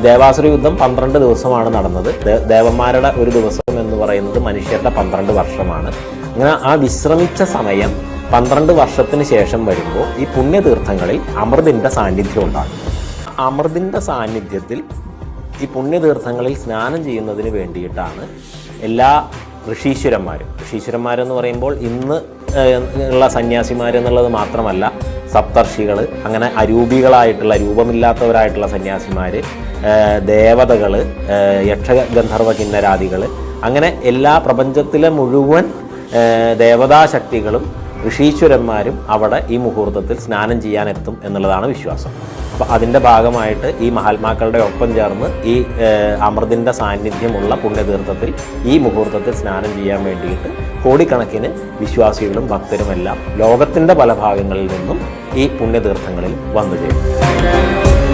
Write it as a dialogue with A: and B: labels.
A: ദേവാസുര യുദ്ധം 12 ദിവസമാണ് നടന്നത്. ദേവന്മാരുടെ ഒരു ദിവസം എന്ന് പറയുന്നത് മനുഷ്യരുടെ 12 വർഷമാണ്. അങ്ങനെ ആ വിശ്രമിച്ച സമയം 12 വർഷത്തിന് ശേഷം വരുമ്പോൾ ഈ പുണ്യതീർത്ഥങ്ങളിൽ അമൃതിൻ്റെ സാന്നിധ്യം ഉണ്ടാകും. അമൃതിൻ്റെ സാന്നിധ്യത്തിൽ ഈ പുണ്യതീർത്ഥങ്ങളിൽ സ്നാനം ചെയ്യുന്നതിന് വേണ്ടിയിട്ടാണ് എല്ലാ ഋഷീശ്വരന്മാരെന്ന് പറയുമ്പോൾ ഇന്ന് ഉള്ള സന്യാസിമാരെന്നുള്ളത് മാത്രമല്ല, സപ്തർഷികൾ, അങ്ങനെ അരൂപികളായിട്ടുള്ള രൂപമില്ലാത്തവരായിട്ടുള്ള സന്യാസിമാർ, ദേവതകൾ, യക്ഷഗന്ധർവ കിന്നരാദികൾ, അങ്ങനെ എല്ലാ പ്രപഞ്ചത്തിലെ മുഴുവൻ ദേവതാശക്തികളും ഋഷീശ്വരന്മാരും അവിടെ ഈ മുഹൂർത്തത്തിൽ സ്നാനം ചെയ്യാനെത്തും എന്നുള്ളതാണ് വിശ്വാസം. അപ്പോൾ അതിൻ്റെ ഭാഗമായിട്ട് ഈ മഹാത്മാക്കളുടെ ഒപ്പം ചേർന്ന് ഈ അമൃതിൻ്റെ സാന്നിധ്യമുള്ള പുണ്യതീർത്ഥത്തിൽ ഈ മുഹൂർത്തത്തിൽ സ്നാനം ചെയ്യാൻ വേണ്ടിയിട്ട് കോടിക്കണക്കിന് വിശ്വാസികളും ഭക്തരുമെല്ലാം ലോകത്തിൻ്റെ പല ഭാഗങ്ങളിൽ നിന്നും ഈ പുണ്യതീർത്ഥങ്ങളിൽ വന്നു ചേരും.